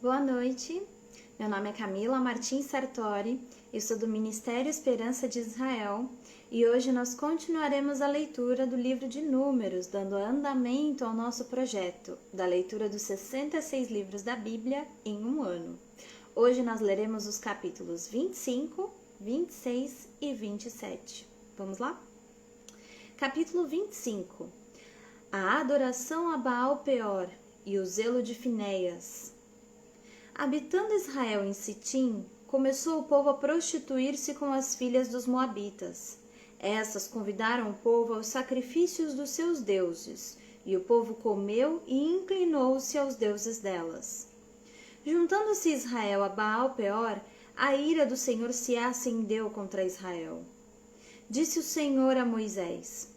Boa noite, meu nome é Camila Martins Sartori, eu sou do Ministério Esperança de Israel e hoje nós continuaremos a leitura do livro de Números, dando andamento ao nosso projeto da leitura dos 66 livros da Bíblia em um ano. Hoje nós leremos os capítulos 25, 26 e 27. Vamos lá? Capítulo 25. A adoração a Baal Peor e o zelo de Finéias. Habitando Israel em Sitim, começou o povo a prostituir-se com as filhas dos moabitas. Essas convidaram o povo aos sacrifícios dos seus deuses, e o povo comeu e inclinou-se aos deuses delas. Juntando-se Israel a Baal Peor, a ira do Senhor se acendeu contra Israel. Disse o Senhor a Moisés: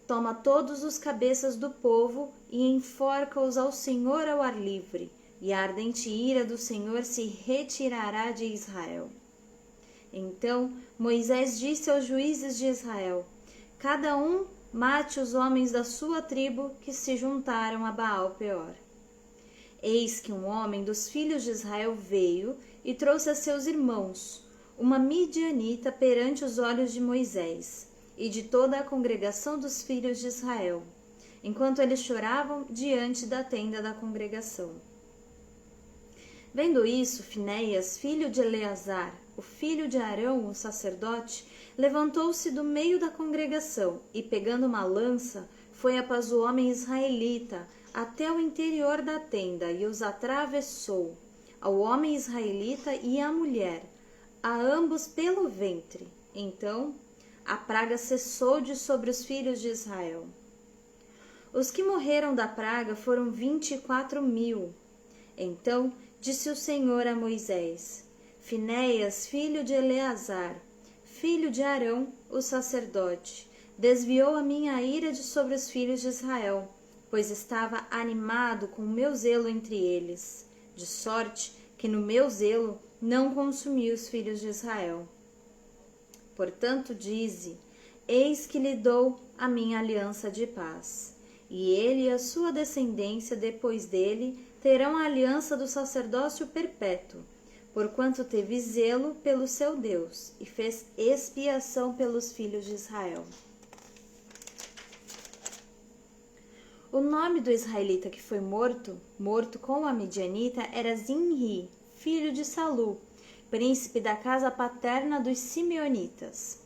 Toma todos os cabeças do povo e enforca-os ao Senhor ao ar livre, e a ardente ira do Senhor se retirará de Israel. Então Moisés disse aos juízes de Israel: Cada um mate os homens da sua tribo que se juntaram a Baal Peor. Eis que um homem dos filhos de Israel veio e trouxe a seus irmãos uma midianita perante os olhos de Moisés e de toda a congregação dos filhos de Israel, enquanto eles choravam diante da tenda da congregação. Vendo isso, Finéias, filho de Eleazar, o filho de Arão, o sacerdote, levantou-se do meio da congregação e, pegando uma lança, foi após o homem israelita até o interior da tenda e os atravessou, ao homem israelita e à mulher, a ambos pelo ventre. Então a praga cessou de sobre os filhos de Israel. Os que morreram da praga foram 24.000. Então disse o Senhor a Moisés: Finéias, filho de Eleazar, filho de Arão, o sacerdote, desviou a minha ira de sobre os filhos de Israel, pois estava animado com o meu zelo entre eles, de sorte que no meu zelo não consumi os filhos de Israel. Portanto, dize: Eis que lhe dou a minha aliança de paz, e ele e a sua descendência depois dele terão a aliança do sacerdócio perpétuo, porquanto teve zelo pelo seu Deus e fez expiação pelos filhos de Israel. O nome do israelita que foi morto com a midianita, era Zinri, filho de Salu, príncipe da casa paterna dos simeonitas.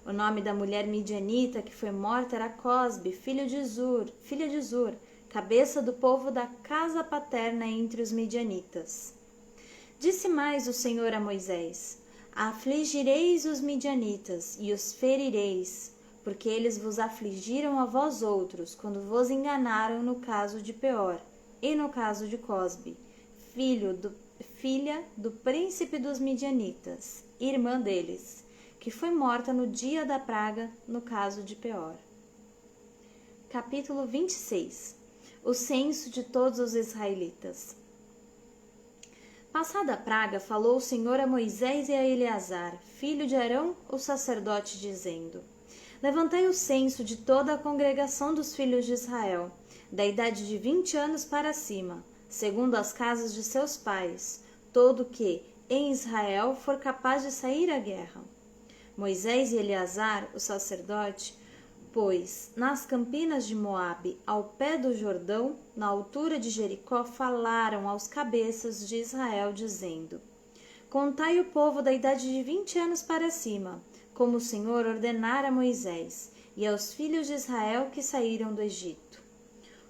O nome da mulher midianita que foi morta era Cosbe, filha de Zur, cabeça do povo da casa paterna entre os midianitas. Disse mais o Senhor a Moisés: Afligireis os midianitas e os ferireis, porque eles vos afligiram a vós outros, quando vos enganaram no caso de Peor e no caso de Cosbe, filha do príncipe dos midianitas, irmã deles, que foi morta no dia da praga no caso de Peor. Capítulo 26. O censo de todos os israelitas. Passada a praga, falou o Senhor a Moisés e a Eleazar, filho de Arão, o sacerdote, dizendo: Levantai o censo de toda a congregação dos filhos de Israel, da idade de 20 anos para cima, segundo as casas de seus pais, todo que, em Israel, for capaz de sair à guerra. Moisés e Eleazar, o sacerdote, pois nas campinas de Moabe, ao pé do Jordão, na altura de Jericó, falaram aos cabeças de Israel, dizendo: Contai o povo da idade de 20 anos para cima, como o Senhor ordenara a Moisés, e aos filhos de Israel que saíram do Egito.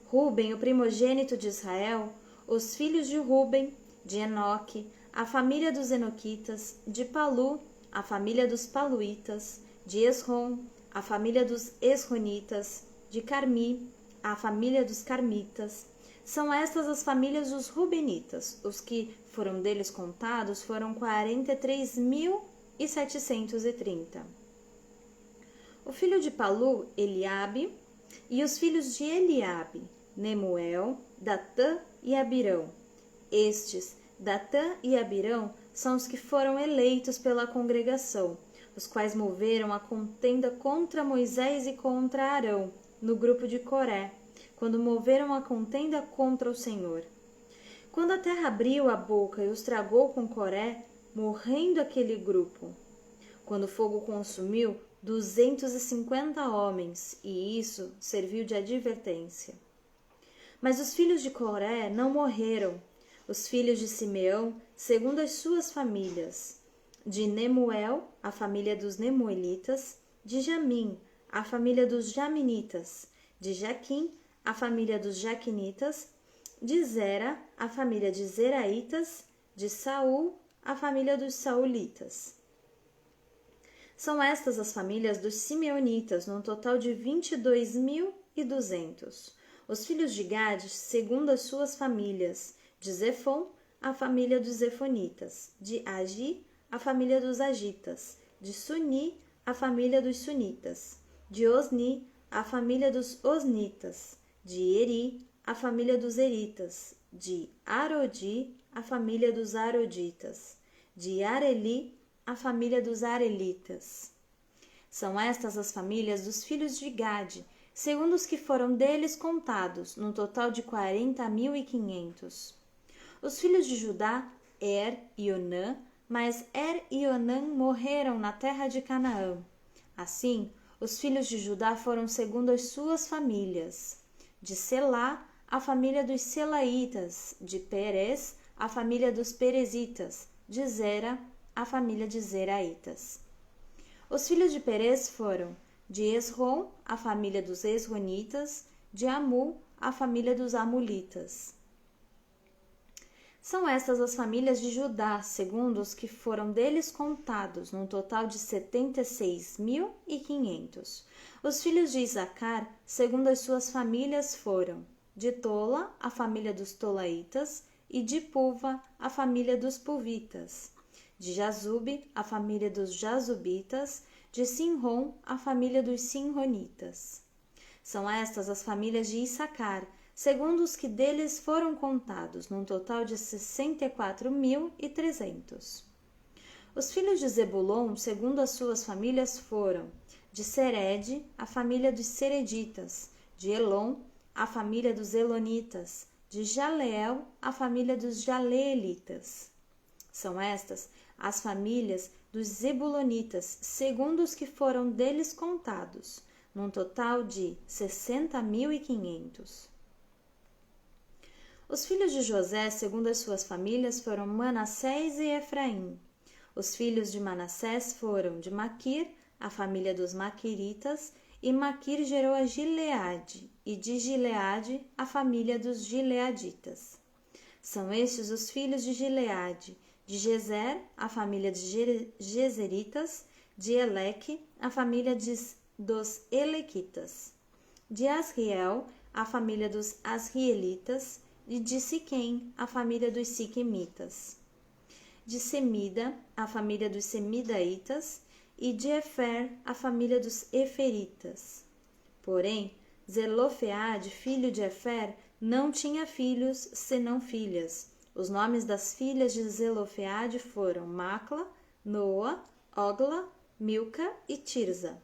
Ruben, o primogênito de Israel, os filhos de Ruben, de Enoque, a família dos Enoquitas, de Palu, a família dos Paluitas, de Esrom, a família dos Esronitas, de Carmi, a família dos Carmitas. São estas as famílias dos Rubenitas. Os que foram deles contados foram 43.730. O filho de Palu, Eliabe, e os filhos de Eliabe, Nemuel, Datã e Abirão. Estes, Datã e Abirão, são os que foram eleitos pela congregação, os quais moveram a contenda contra Moisés e contra Arão, no grupo de Coré, quando moveram a contenda contra o Senhor. Quando a terra abriu a boca e os tragou com Coré, morrendo aquele grupo. Quando o fogo consumiu 250 homens, e isso serviu de advertência. Mas os filhos de Coré não morreram. Os filhos de Simeão, segundo as suas famílias: de Nemuel, a família dos Nemuelitas; de Jamim, a família dos Jaminitas; de Jaquim, a família dos Jaquinitas; de Zera, a família de Zeraitas; de Saul, a família dos Saulitas. São estas as famílias dos Simeonitas, num total de 22.200. Os filhos de Gade, segundo as suas famílias: de Zefon, a família dos Zefonitas; de Agi, a família dos Agitas; de Suni, a família dos Sunitas; de Osni, a família dos Osnitas; de Eri, a família dos Eritas; de Arodi, a família dos Aroditas; de Areli, a família dos Arelitas. São estas as famílias dos filhos de Gade, segundo os que foram deles contados, num total de 40.500. Os filhos de Judá, e Onã, mas e Onã morreram na terra de Canaã. Assim, os filhos de Judá foram segundo as suas famílias: de Selá, a família dos Selaitas; de Perez, a família dos Perezitas; de Zera, a família de Zeraitas. Os filhos de Perez foram: de Esrom, a família dos Esronitas; de Amul, a família dos Amulitas. São estas as famílias de Judá, segundo os que foram deles contados, num total de 76.500. Os filhos de Isacar, segundo as suas famílias, foram: de Tola, a família dos Tolaitas; e de Puva, a família dos Puvitas; de Jazube, a família dos Jazubitas; de Sinrom, a família dos Sinronitas. São estas as famílias de Issacar, segundo os que deles foram contados, num total de 64.300. Os filhos de Zebulon, segundo as suas famílias, foram: de Sered, a família dos Sereditas; de Elon, a família dos Elonitas; de Jaleel, a família dos Jaleelitas. São estas as famílias dos Zebulonitas, segundo os que foram deles contados, num total de 60.500. Os filhos de José, segundo as suas famílias, foram Manassés e Efraim. Os filhos de Manassés foram: de Maquir, a família dos Maquiritas; e Maquir gerou a Gileade, e de Gileade, a família dos Gileaditas. São estes os filhos de Gileade: de Gezer, a família de Gezeritas; de Eleque, a família dos Elequitas; de Asriel, a família dos Asrielitas; e de Siquém, a família dos Siquemitas; de Semida, a família dos Semidaitas; e de Efer, a família dos Eferitas. Porém, Zelofeade, filho de Efer, não tinha filhos, senão filhas. Os nomes das filhas de Zelofeade foram Macla, Noa, Ogla, Milca e Tirza.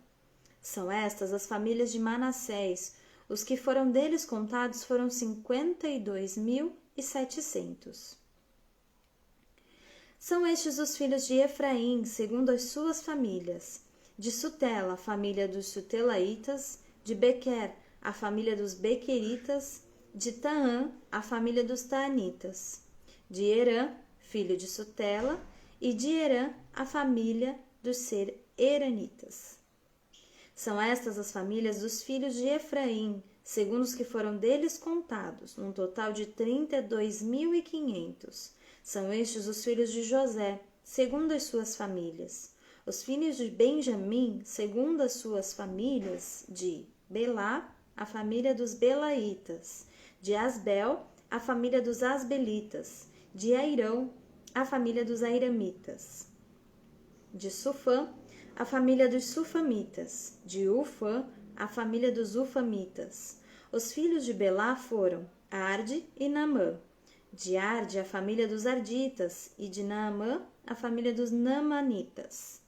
São estas as famílias de Manassés. Os que foram deles contados foram 52.700. São estes os filhos de Efraim, segundo as suas famílias: de Sutela, a família dos Sutelaitas; de Bequer, a família dos Bequeritas; de Taã, a família dos Taanitas; de Herã, filho de Sutela; e de Herã, a família dos Eranitas. São estas as famílias dos filhos de Efraim, segundo os que foram deles contados, num total de 32.500. São estes os filhos de José, segundo as suas famílias. Os filhos de Benjamim, segundo as suas famílias: de Belá, a família dos Belaitas; de Asbel, a família dos Asbelitas; de Airão, a família dos Airamitas; de Sufã, a família dos Sufamitas; de Ufã, a família dos Ufamitas. Os filhos de Belá foram Arde e Naamã; de Arde, a família dos Arditas; e de Naamã, a família dos Naamanitas.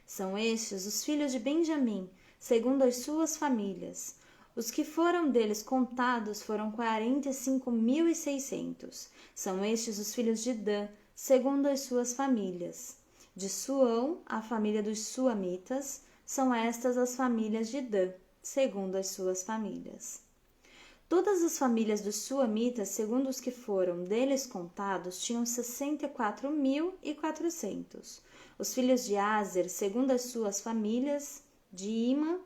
São estes os filhos de Benjamim, segundo as suas famílias: Os que foram deles contados foram 45.600. São estes os filhos de Dan, segundo as suas famílias. De Suão, a família dos suamitas, são estas as famílias de Dan, segundo as suas famílias. Todas as famílias dos suamitas, segundo os que foram deles contados, tinham 64.400. Os filhos de Aser, segundo as suas famílias, de Imã,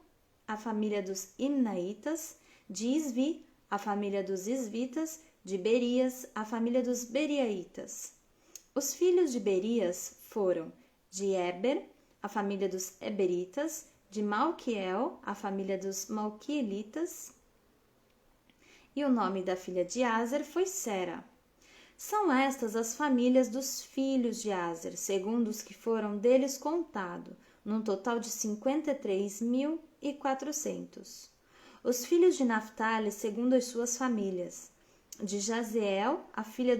a família dos Imnaitas, de Isvi, a família dos Isvitas, de Berias, a família dos Beriaitas. Os filhos de Berias foram de Eber, a família dos Eberitas, de Malquiel, a família dos Malquielitas, e o nome da filha de Aser foi Sera. São estas as famílias dos filhos de Aser, segundo os que foram deles contados, num total de 53.400. Os filhos de Naftali, segundo as suas famílias, de Jazeel, a família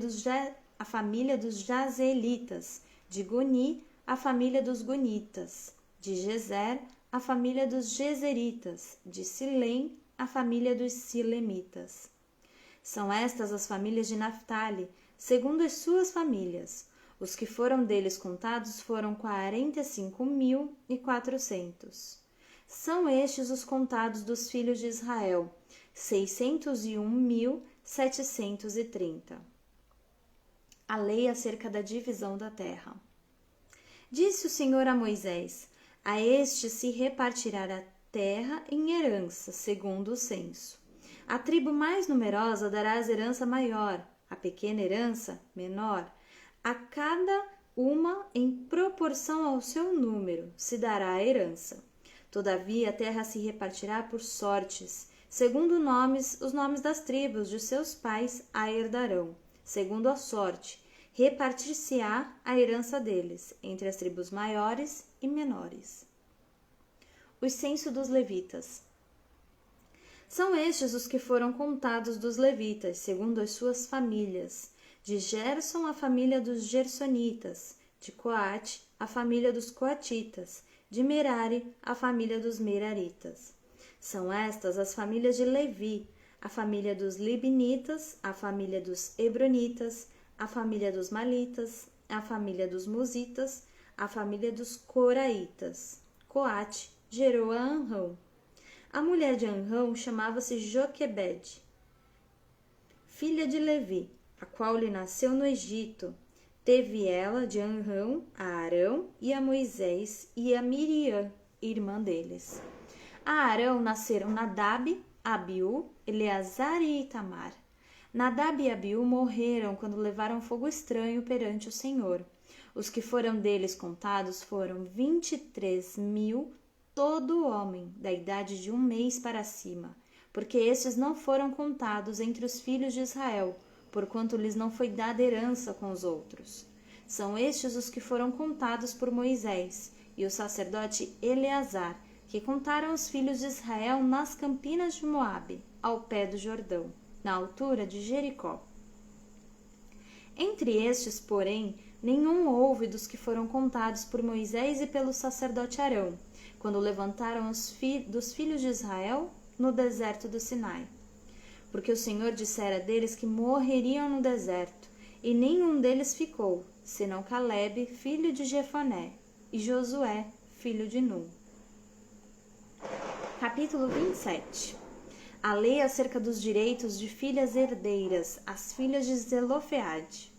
dos Jazeelitas, de Guni, a família dos Gunitas, de Gezer, a família dos Gezeritas, de Silém, a família dos Silemitas. São estas as famílias de Naftali, segundo as suas famílias. Os que foram deles contados foram 45.400. São estes os contados dos filhos de Israel, 601.730. A lei acerca da divisão da terra. Disse o Senhor a Moisés: a este se repartirá a terra em herança, segundo o censo. A tribo mais numerosa dará a herança maior, a pequena herança menor. A cada uma, em proporção ao seu número, se dará a herança. Todavia, a terra se repartirá por sortes, segundo os nomes das tribos de seus pais a herdarão, segundo a sorte. Repartir-se-á a herança deles, entre as tribos maiores e menores. O censo dos levitas. São estes os que foram contados dos levitas, segundo as suas famílias. De Gerson, a família dos Gersonitas. De Coate, a família dos Coatitas. De Merari, a família dos Meraritas. São estas as famílias de Levi, a família dos Libnitas, a família dos Hebronitas, a família dos Malitas, a família dos Musitas, a família dos Coraitas. Coate gerou a Anrão. A mulher de Anrão chamava-se Joquebede, filha de Levi, a qual lhe nasceu no Egito. Teve ela de Anrão a Arão e a Moisés e a Miriam, irmã deles. A Arão nasceram Nadab, Abiú, Eleazar e Itamar. Nadab e Abiú morreram quando levaram fogo estranho perante o Senhor. Os que foram deles contados foram 23.000, todo homem, da idade de 1 mês para cima, porque estes não foram contados entre os filhos de Israel, porquanto lhes não foi dada herança com os outros. São estes os que foram contados por Moisés e o sacerdote Eleazar, que contaram os filhos de Israel nas campinas de Moabe, ao pé do Jordão, na altura de Jericó. Entre estes, porém, nenhum houve dos que foram contados por Moisés e pelo sacerdote Arão, quando levantaram dos filhos de Israel no deserto do Sinai. Porque o Senhor dissera deles que morreriam no deserto, e nenhum deles ficou, senão Calebe, filho de Jefoné, e Josué, filho de Nun. Capítulo 27. A lei acerca dos direitos de filhas herdeiras, as filhas de Zelofeade.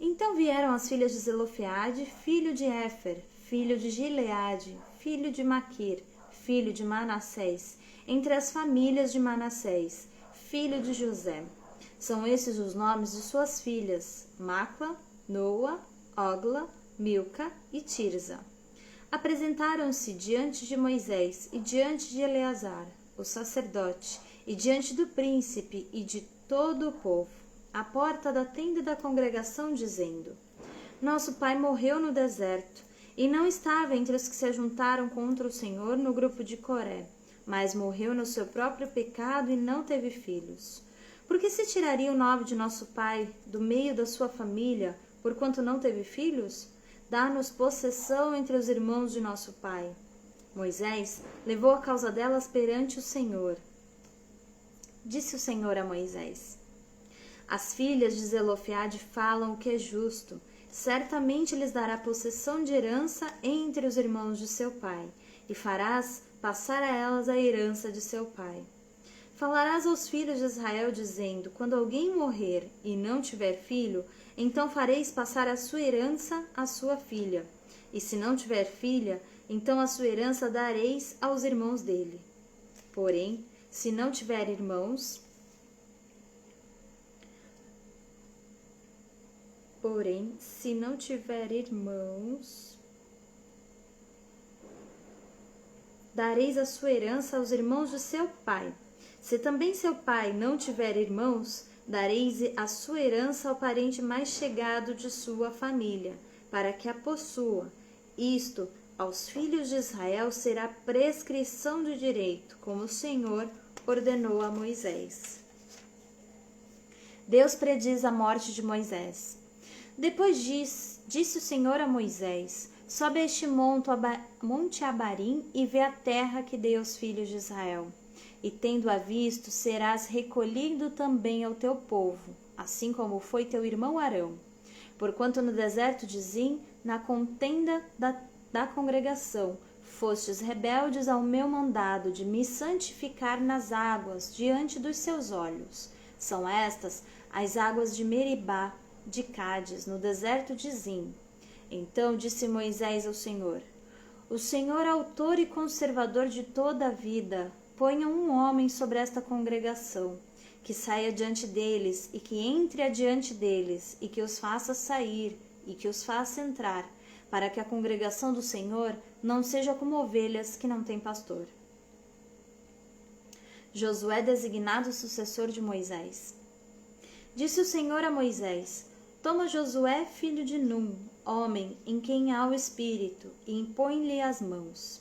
Então vieram as filhas de Zelofeade, filho de Éfer, filho de Gileade, filho de Maquir, filho de Manassés, entre as famílias de Manassés, filho de José. São esses os nomes de suas filhas, Macla, Noa, Ogla, Milca e Tirza. Apresentaram-se diante de Moisés e diante de Eleazar, o sacerdote, e diante do príncipe e de todo o povo, à porta da tenda da congregação, dizendo: Nosso pai morreu no deserto, e não estava entre os que se juntaram contra o Senhor no grupo de Coré, mas morreu no seu próprio pecado e não teve filhos. Por que se tiraria o nome de nosso pai do meio da sua família, porquanto não teve filhos? Dá-nos possessão entre os irmãos de nosso pai. Moisés levou a causa delas perante o Senhor. Disse o Senhor a Moisés: As filhas de Zelofeade falam o que é justo. Certamente lhes dará possessão de herança entre os irmãos de seu pai, e farás passar a elas a herança de seu pai. Falarás aos filhos de Israel, dizendo: Quando alguém morrer e não tiver filho, então fareis passar a sua herança à sua filha. E se não tiver filha, então a sua herança dareis aos irmãos dele. Porém, se não tiver irmãos, dareis a sua herança aos irmãos de seu pai. Se também seu pai não tiver irmãos, dareis a sua herança ao parente mais chegado de sua família, para que a possua. Isto, aos filhos de Israel, será prescrição de direito, como o Senhor ordenou a Moisés. Deus prediz a morte de Moisés. Depois disse o Senhor a Moisés: Sobe a este monte Abarim e vê a terra que dei aos filhos de Israel. E tendo-a visto, serás recolhido também ao teu povo, assim como foi teu irmão Arão. Porquanto no deserto de Zim, na contenda da congregação, fostes rebeldes ao meu mandado de me santificar nas águas diante dos seus olhos. São estas as águas de Meribá, de Cádiz, no deserto de Zim. Então disse Moisés ao Senhor: O Senhor, autor e conservador de toda a vida, ponha um homem sobre esta congregação, que saia diante deles e que entre adiante deles, e que os faça sair e que os faça entrar, para que a congregação do Senhor não seja como ovelhas que não têm pastor. Josué designado sucessor de Moisés. Disse o Senhor a Moisés: Toma Josué, filho de Num, homem em quem há o Espírito, e impõe-lhe as mãos.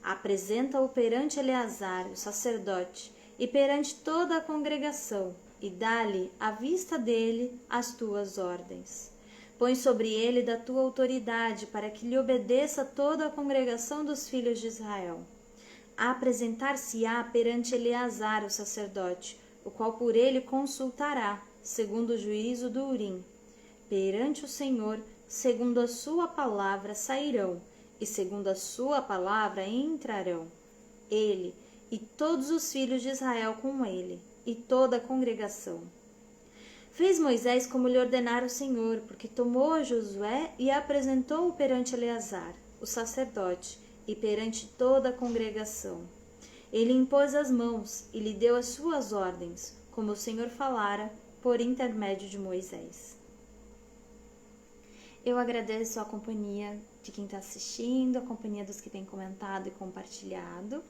Apresenta-o perante Eleazar, o sacerdote, e perante toda a congregação, e dá-lhe, à vista dele, as tuas ordens. Põe sobre ele da tua autoridade, para que lhe obedeça toda a congregação dos filhos de Israel. Apresentar-se-á perante Eleazar, o sacerdote, o qual por ele consultará, segundo o juízo do Urim. Perante o Senhor, segundo a sua palavra sairão, e segundo a sua palavra entrarão. Ele e todos os filhos de Israel com ele, e toda a congregação. Fez Moisés como lhe ordenara o Senhor, porque tomou a Josué e apresentou-o perante Eleazar, o sacerdote, e perante toda a congregação. Ele impôs as mãos e lhe deu as suas ordens, como o Senhor falara por intermédio de Moisés. Eu agradeço a companhia de quem está assistindo, a companhia dos que têm comentado e compartilhado.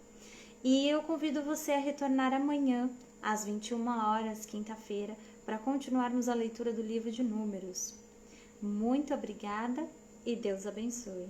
E eu convido você a retornar amanhã, às 21 horas, quinta-feira, para continuarmos a leitura do livro de Números. Muito obrigada e Deus abençoe.